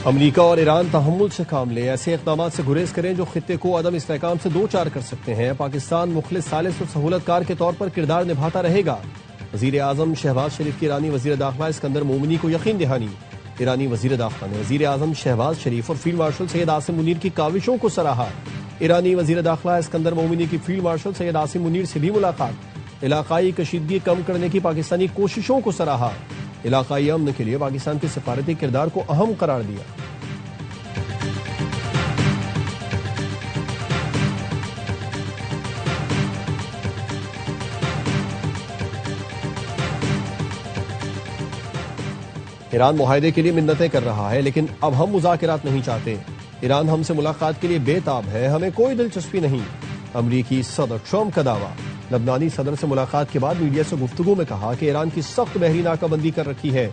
امریکہ اور ایران تحمل سے کام لے، ایسے اقدامات سے گریز کریں جو خطے کو عدم استحکام سے دوچار کر سکتے ہیں۔ پاکستان مخلص ثالث اور سہولت کار کے طور پر کردار نبھاتا رہے گا۔ وزیر اعظم شہباز شریف کی ایرانی وزیر داخلہ اسکندر مومنی کو یقین دہانی۔ ایرانی وزیر داخلہ نے وزیر اعظم شہباز شریف اور فیلڈ مارشل سید عاصم منیر کی کاوشوں کو سراہا۔ ایرانی وزیر داخلہ اسکندر مومنی کی فیلڈ مارشل سید عاصم منیر سے بھی ملاقات، علاقائی کشیدگی کم کرنے کی پاکستانی کوششوں کو سراہا، علاقائی امن کے لیے پاکستان کے سفارتی کردار کو اہم قرار دیا۔ ایران معاہدے کے لیے منتیں کر رہا ہے لیکن اب ہم مذاکرات نہیں چاہتے۔ ایران ہم سے ملاقات کے لیے بے تاب ہے، ہمیں کوئی دلچسپی نہیں۔ امریکی صدر ٹرمپ کا دعویٰ۔ لبنانی صدر سے ملاقات کے بعد میڈیا سے گفتگو میں کہا کہ ایران کی سخت بحری ناکہ بندی کر رکھی ہے،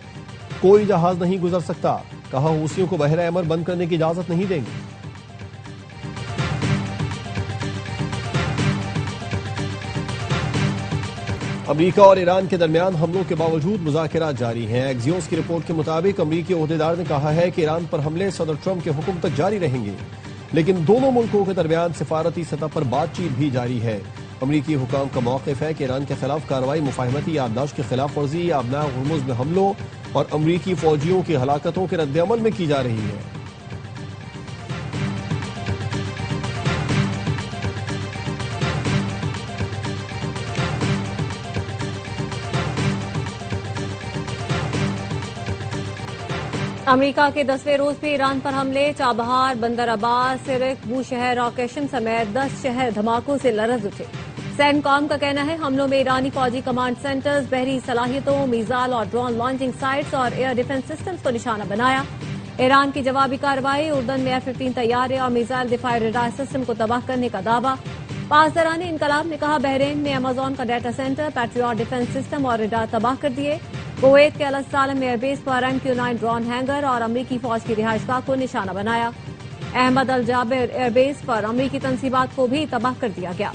کوئی جہاز نہیں گزر سکتا۔ کہا حوثیوں کو بحر احمر بند کرنے کی اجازت نہیں دیں گے۔ امریکہ اور ایران کے درمیان حملوں کے باوجود مذاکرات جاری ہیں۔ ایکزیوس کی رپورٹ کے مطابق امریکی عہدیدار نے کہا ہے کہ ایران پر حملے صدر ٹرمپ کے حکم تک جاری رہیں گے، لیکن دونوں ملکوں کے درمیان سفارتی سطح پر بات چیت بھی جاری ہے۔ امریکی حکام کا موقف ہے کہ ایران کے خلاف کارروائی مفاہمتی یادداشت کی خلاف ورزی یا ابناء ہرمز میں حملوں اور امریکی فوجیوں کی ہلاکتوں کے رد عمل میں کی جا رہی ہے۔ امریکا کے 10ویں روز بھی ایران پر حملے، چابہار، بندر عباس، سرخ، بوشہر اور کیشم سمیت 10 شہر دھماکوں سے لرز اٹھے۔ سینکام کا کہنا ہے حملوں میں ایرانی فوجی کمانڈ سینٹرز، بحری صلاحیتوں، میزائل اور ڈرون لانچنگ سائٹس اور ایئر ڈیفنس سسٹمز کو نشانہ بنایا۔ ایران کی جوابی کارروائی، اردن میں F-15 طیارے اور میزائل دفاعی ریڈار سسٹم کو تباہ کرنے کا دعویٰ۔ پاسداران انقلاب نے کہا بحرین میں ایمیزون کا data centre, patriot defence system اور ریڈار تباہ کر دیے۔ کویت کے السالم ایئر بیس پر MQ-9 ڈرون ہینگر اور امریکی فوج کی رہائش گاہ کو نشانہ بنایا۔ احمد الجابر ایئر بیس پر امریکی تنصیبات کو بھی تباہ کر دیا گیا۔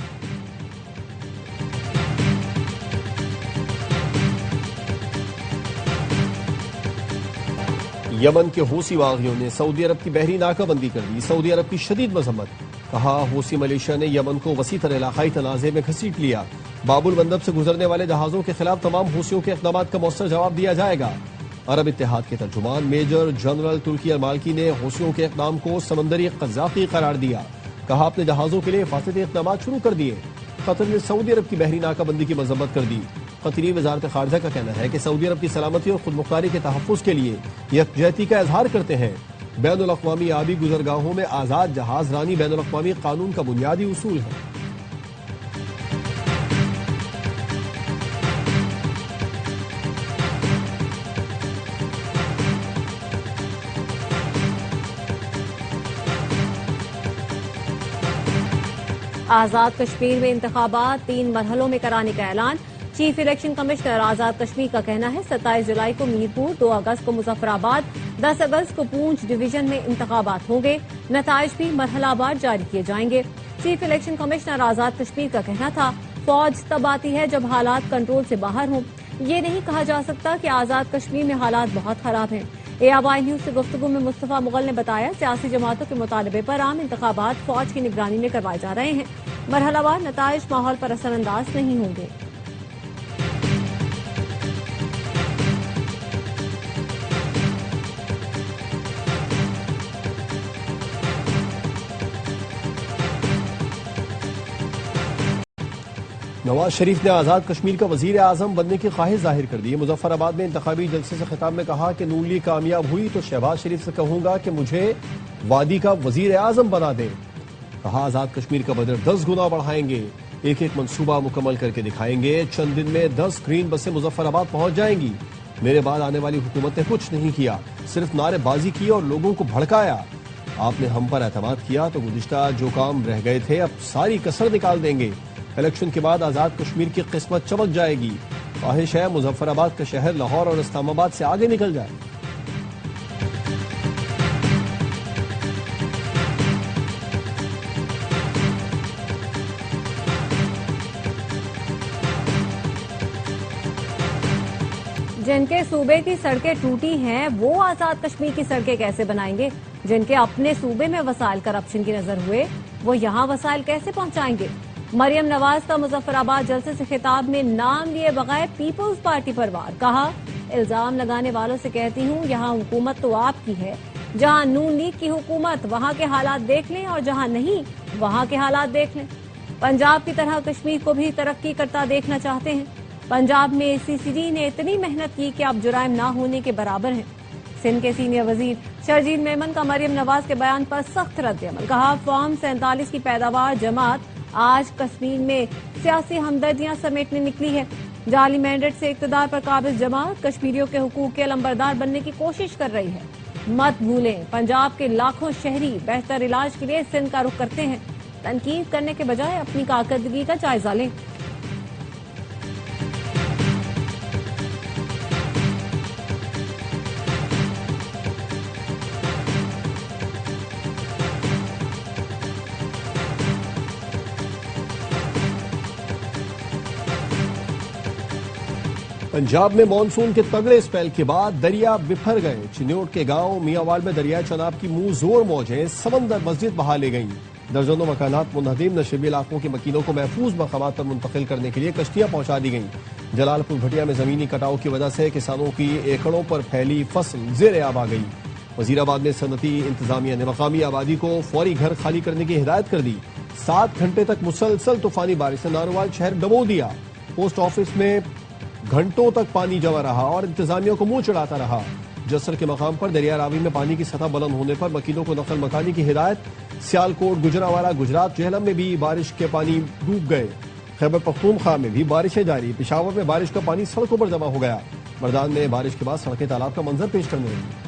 یمن کے حوثی باغیوں نے سعودی عرب کی بحری ناکہ بندی کر دی، سعودی عرب کی شدید مذمت۔ کہا حوثی ملیشیا نے یمن کو وسیع تر علاقائی تنازع میں گھسیٹ لیا، باب المندب سے گزرنے والے جہازوں کے خلاف تمام حوثیوں کے اقدامات کا مؤثر جواب دیا جائے گا۔ عرب اتحاد کے ترجمان میجر جنرل ترکی المالکی نے حوثیوں کے اقدام کو سمندری قذافی قرار دیا۔ کہا اپنے جہازوں کے لیے حفاظتی اقدامات شروع کر دیے۔ قطر نے سعودی عرب کی بحری ناکہ بندی کی مذمت کر دی۔ قطری وزارت خارجہ کا کہنا ہے کہ سعودی عرب کی سلامتی اور خود مختاری کے تحفظ کے لیے یکجہتی کا اظہار کرتے ہیں۔ بین الاقوامی آبی گزرگاہوں میں آزاد جہاز رانی بین الاقوامی قانون کا بنیادی اصول ہے۔ آزاد کشمیر میں انتخابات 3 مرحلوں میں کرانے کا اعلان۔ Chief election commissioner Azad Kashmir کا کہنا ہے 27 جولائی کو میرپور، 2 اگست کو مظفر آباد، 10 اگست کو پونچھ ڈویژن میں انتخابات ہوں گے۔ نتائج بھی مرحلہ وار جاری کیے جائیں گے۔ Chief election commissioner Azad Kashmir کا کہنا تھا فوج تب آتی ہے جب حالات کنٹرول سے باہر ہوں، یہ نہیں کہا جا سکتا کہ آزاد کشمیر میں حالات بہت خراب ہیں۔ ARY نیوز سے گفتگو میں مصطفیٰ مغل نے بتایا سیاسی جماعتوں کے مطالبے پر عام انتخابات فوج کی نگرانی میں کروائے جا رہے ہیں، مرحلہ وار نتائج ماحول پر اثر انداز نہیں ہوں گے۔ نواز شریف نے آزاد کشمیر کا وزیر اعظم بننے کی خواہش ظاہر کر دی۔ مظفر آباد میں انتخابی جلسے سے خطاب میں کہا کہ نون لیگ کامیاب ہوئی تو شہباز شریف سے کہوں گا کہ مجھے وادی کا وزیر اعظم بنا دیں۔ کہا آزاد کشمیر کا بجٹ 10 گنا بڑھائیں گے، ایک ایک منصوبہ مکمل کر کے دکھائیں گے۔ چند دن میں 10 گرین بسیں مظفر آباد پہنچ جائیں گی۔ میرے بعد آنے والی حکومت نے کچھ نہیں کیا، صرف نعرے بازی کی اور لوگوں کو بھڑکایا۔ آپ نے ہم پر اعتماد کیا تو گزشتہ جو کام رہ گئے تھے اب ساری کسر نکال دیں گے۔ الیکشن کے بعد آزاد کشمیر کی قسمت چمک جائے گی۔ خواہش ہے مظفر آباد کا شہر لاہور اور اسلام آباد سے آگے نکل جائے۔ जिन के सूबे की सड़कें टूटी हैं वो आजाद कश्मीर की सड़कें कैसे बनाएंगे? जिनके अपने सूबे में वसाइल करप्शन की नजर हुए वो यहां वसाइल कैसे पहुंचाएंगे? मरियम नवाज का मुजफ्फराबाद जलसे से खिताब में नाम लिए बगैर पीपल्स पार्टी पर वार। कहा, इल्जाम लगाने वालों से कहती हूं यहां हुकूमत तो आपकी है, जहां नून लीग की हुकूमत वहां के हालात देख लें और जहां नहीं वहां के हालात देख लें। पंजाब की तरह कश्मीर को भी तरक्की करता देखना चाहते हैं। पंजाब में सीसीडी ने इतनी मेहनत की कि अब जुराइम ना होने के बराबर हैं। सिंध के सीनियर वजीर शरजील मेमन का मरियम नवाज के बयान पर सख्त रद्द-ए-अमल। कहा, फॉर्म 47 की पैदावार जमात आज कश्मीर में सियासी हमदर्दियां समेटने निकली है। जाली मैंडेट से इक्तदार पर काबिज जमात कश्मीरियों के हुकूक के अलंबरदार बनने की कोशिश कर रही है। मत भूलें, पंजाब के लाखों शहरी बेहतर इलाज के लिए सिंध का रुख करते हैं। तनकीद करने के बजाय अपनी कारकर्दगी का जायजा लें। पंजाब में मानसून के तगड़े स्पेल के बाद दरिया बिफर गए। चिन्योट के गांव मियांवाल में दरिया चनाब की मुंह जोर मौजें समंदर मस्जिद बहा ले गईं। दर्जनों मकानात मुनहदिम, नशीबी इलाकों के मकीनों को महफूज मकामात पर मुंतकिल करने के लिए कश्तियां पहुंचा दी गईं। जलालपुर भटिया में जमीनी कटाव की वजह से किसानों की एकड़ों पर फैली फसल जेर आब आ गई। वजीराबाद में सनती इंतजामिया ने मकामी आबादी को फौरी घर खाली करने की हिदायत कर दी। 7 घंटे तक मुसलसल तूफानी बारिश से नारोवाल शहर डबो दिया। पोस्ट ऑफिस में घंटों तक पानी जमा रहा और इंतजामिया को मुंह चढ़ाता रहा। जसर के मकाम पर दरिया रावी में पानी की सतह बुलंद होने पर मकीनों को नकल मकानी की हिदायत। सियालकोट, गुजरावाला, गुजरात, जेहलम में भी बारिश के पानी डूब गए। खैबर पख्तूनख्वा में भी बारिशें जारी। पेशावर में बारिश का पानी सड़कों पर जमा हो गया। मर्दान में बारिश के बाद सड़कें तालाब का मंजर पेश करने लगी।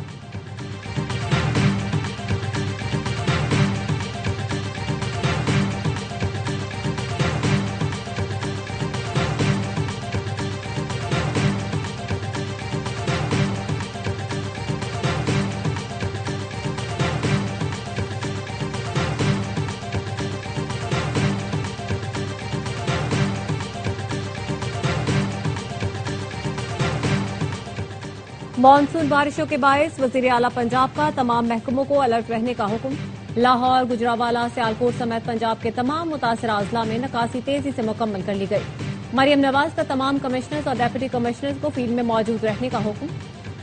मानसून बारिशों के बायस वजीर आला पंजाब का तमाम महकमों को अलर्ट रहने का हुक्म। लाहौर, गुजरावाला, सियालकोट समेत पंजाब के तमाम मुतासरा अजला में नकासी तेजी से मुकम्मल कर ली गई। मरियम नवाज का तमाम कमिश्नर्स और डेप्यूटी कमिश्नर्स को फील्ड में मौजूद रहने का हुक्म।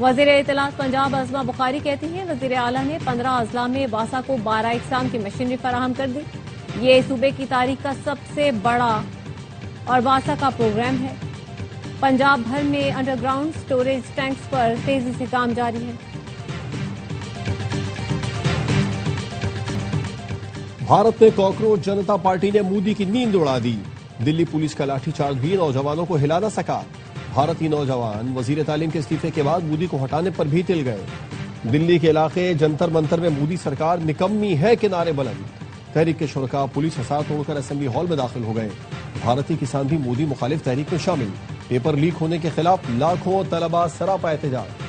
वजीर इत्तलात पंजाब अज़मा बुखारी कहती हैं वजीर आला ने 15 अजला में वासा को 12 इकसाम की मशीनरी फराहम कर दी। ये सूबे की तारीख का सबसे बड़ा और वासा का प्रोग्राम है। पंजाब भर में अंडरग्राउंड स्टोरेज टैंक्स पर तेजी से काम जारी है। भारत में कॉकरोच जनता पार्टी ने मोदी की नींद उड़ा दी। दिल्ली पुलिस का लाठीचार्ज भी नौजवानों को हिला न सका। भारतीय नौजवान वजीर तालीम के इस्तीफे के बाद मोदी को हटाने पर भी तिल गए। दिल्ली के इलाके जंतर मंतर में मोदी सरकार निकम्मी है के नारे बुलंद। तहरीक के शुरका पुलिस हसार तोड़कर असेंबली हॉल में दाखिल हो गए। भारतीय किसान भी मोदी मुखालिफ तहरीक में शामिल। पेपर लीक होने के खिलाफ लाखों तलबा सरापा एहतजाज।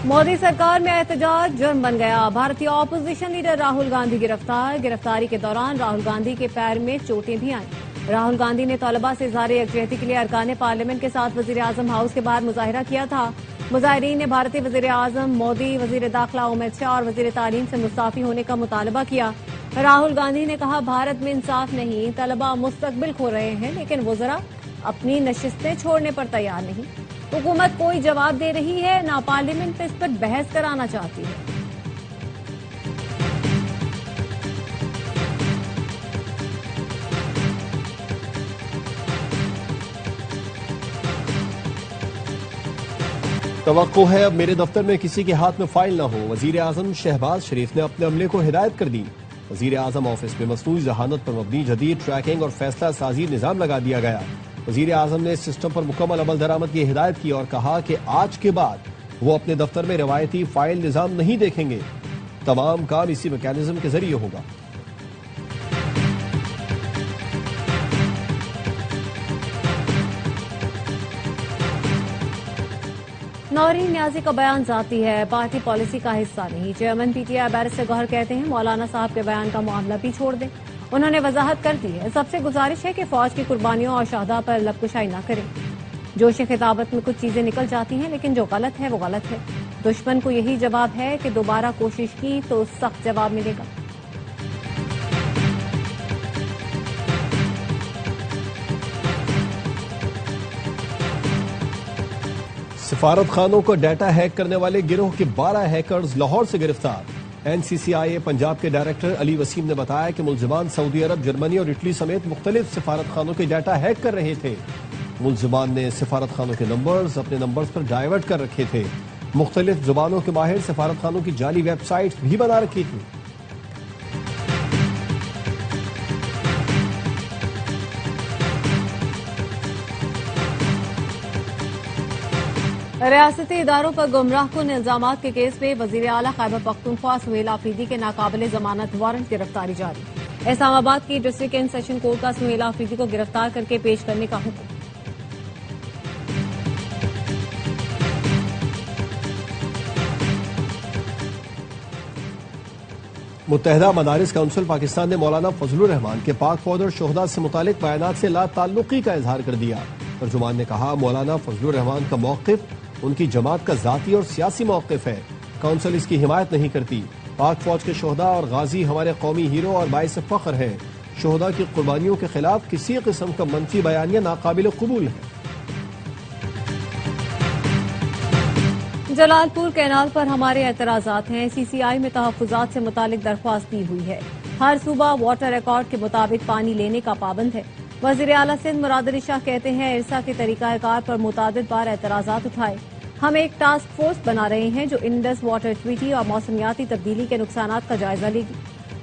मोदी सरकार में एहतजाज जुर्म बन गया। भारतीय ऑपोजिशन लीडर राहुल गांधी गिरफ्तार। गिरफ्तारी के दौरान राहुल गांधी के पैर में चोटें भी आईं। राहुल गांधी ने तलबा से इज़हार यकजहती के लिए अरकान पार्लियामेंट के साथ वजीर आजम हाउस के बाहर मुजाहिरा किया था। मुजाहिरीन ने भारतीय वजीर आजम मोदी, वजीर दाखिला अमित शाह और वजीर तालीम से मुस्ताफी होने का मुतालबा किया। राहुल गांधी ने कहा, भारत में इंसाफ नहीं, तलबा मुस्तकबिल खो रहे हैं, लेकिन वज़रा अपनी नशिस्तें छोड़ने पर तैयार नहीं। हुकूमत कोई जवाब दे रही है ना पार्लियामेंट में इस पर बहस कराना चाहती है। तवक्को है अब मेरे दफ्तर में किसी के हाथ में फाइल न हो। वजीर आजम शहबाज शरीफ ने अपने अमले को हिदायत कर दी। वजीर आजम ऑफिस में मसनूई जहानत पर मबनी जदीद ट्रैकिंग और फैसला साजी निजाम लगा दिया गया। वजीर आजम ने इस सिस्टम पर मुकम्मल अमल दरामद की हिदायत की और कहा कि आज के बाद वो अपने दफ्तर में रवायती फाइल निजाम नहीं देखेंगे। तमाम काम इसी मैकेनिज्म के जरिए होगा। नौरीन न्याजी का बयान जाती है, पार्टी पॉलिसी का हिस्सा नहीं। चेयरमैन पीटीआई बैरिस्टर गौहर कहते हैं मौलाना साहब के बयान का मामला भी छोड़ दें। उन्होंने वजाहत कर दी है, सबसे गुजारिश है कि फौज की कुर्बानियों और शहदा पर लबकुशाई न करें। जोश खिताबत में कुछ चीजें निकल जाती हैं, लेकिन जो गलत है वो गलत है। दुश्मन को यही जवाब है कि दोबारा कोशिश की तो सख्त जवाब मिलेगा। सिफारत खानों को डाटा हैक करने वाले गिरोह के 12 हैकर्स लाहौर से गिरफ्तार। एनसीसीआईए पंजाब के डायरेक्टर अली वसीम ने बताया कि मुलजिमान सऊदी अरब, जर्मनी और इटली समेत मुख्तलिफ सिफारत खानों के डाटा हैक कर रहे थे। मुलजिमान ने सिफारत खानों के नंबर्स अपने नंबर्स पर डाइवर्ट कर रखे थे। मुख्तलिफ जुबानों के माहिर सिफारत खानों की जाली वेबसाइट्स भी बना रखी थी। रियासती इदारों पर गुमराहकुन इल्जामात के केस में वजीर आला खैबर पख्तूनख्वा सुहेल आफरीदी के नाकाबिले जमानत वारंट गिरफ्तारी जारी। इस्लामाबाद की डिस्ट्रिक्ट एंड सेशन कोर्ट का सुहेल आफरीदी को गिरफ्तार करके पेश करने का हुक्म। मुत्तहिदा मदारिस काउंसिल पाकिस्तान ने मौलाना फजलुर रहमान के पाक फौज और शोहदा से मुतालिक बयानात से लाताल्लुकी का इजहार कर दिया। तर्जुमान ने कहा मौलाना फजलुर रहमान का मौक़िफ़ उनकी जमात का ज़ाती और सियासी मौक़िफ़ है। काउंसिल इसकी हिमायत नहीं करती। पाक फौज के शोहदा और गाजी हमारे कौमी हीरो और बाइस फ़ख्र हैं। शोहदा की कुर्बानियों के खिलाफ किसी किस्म का मनफी बयानिया नाकाबिल कबूल है। जलालपुर कैनाल पर हमारे एतराज़ात हैं। सीसीआई में तहफ़्फ़ुज़ात से मुतालिक दरख्वास्त दी हुई है। हर सूबा वाटर रिकॉर्ड के मुताबिक पानी लेने का पाबंद है। वज़ीर आला सिंध मुराद अली शाह कहते हैं इरसा के तरीक़ाकार पर मुतादिद बार एतराज़ात उठाए। हम एक टास्क फोर्स बना रहे हैं जो इंडस वाटर ट्रीटी और मौसमियाती तब्दीली के नुकसानात का जायजा लेगी।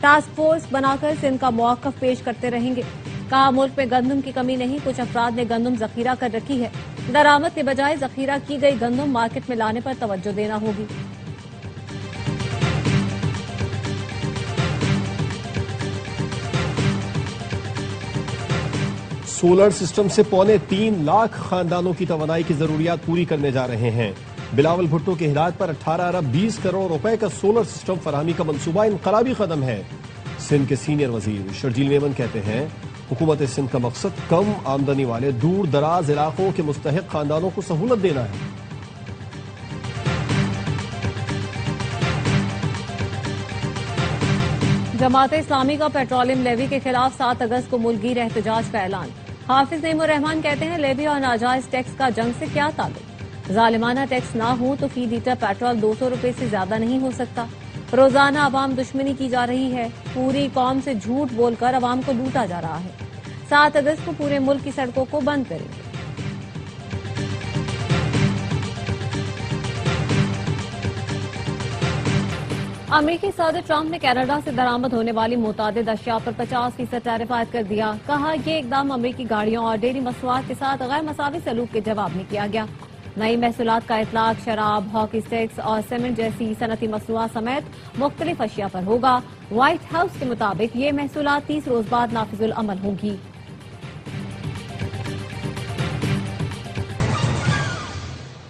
टास्क फोर्स बनाकर सिंध का मौक़िफ़ पेश करते रहेंगे। कहा मुल्क में गंदम की कमी नहीं, कुछ अफराद ने गंदम जखीरा कर रखी है। दरामद के बजाय जखीरा की गई गंदम मार्केट में लाने पर तवज्जो देना होगी। सोलर सिस्टम से 3.25 लाख खानदानों की तवानाई की जरूरियात पूरी करने जा रहे हैं। बिलावल भुट्टो की हिदायत पर 18 अरब 20 करोड़ रुपए का सोलर सिस्टम फराहमी का मंसूबा इनकलाबी कदम है। सिंध के सीनियर वजीर शर्जील मेमन कहते हैं हुकूमत सिंध का मकसद कम आमदनी वाले दूर दराज इलाकों के मुस्तहिक खानदानों को सहूलत देना है। जमात इस्लामी का पेट्रोलियम लेवी के खिलाफ 7 अगस्त को मुल्कगीर एहतजाज का ऐलान। हाफिज नईमुर रहमान कहते हैं लेवी और नाजायज टैक्स का जंग से क्या ताल्लुक। जालिमाना टैक्स ना हो तो फी लीटर पेट्रोल 200 रुपए से ज्यादा नहीं हो सकता। रोजाना अवाम दुश्मनी की जा रही है। पूरी कौम से झूठ बोलकर अवाम को लूटा जा रहा है। 7 अगस्त को पूरे मुल्क की सड़कों को बंद करेंगे। अमेरिकी सदर ट्रंप ने कनाडा से दरामद होने वाली मुतादिद अशिया पर 50% टैरिफ आयद कर दिया। कहा यह इकदाम अमेरिकी गाड़ियों और डेयरी मसनूआत के साथ गैर मसावी सलूक के जवाब में किया गया। नई महसूलात का इतलाक शराब, हॉकी स्टिक्स और सीमेंट जैसी सनती मसनूआत समेत मुख्तलिफ अशिया पर होगा। व्हाइट हाउस के मुताबिक ये महसूलात 30 रोज बाद नाफिजुल अमल होंगी।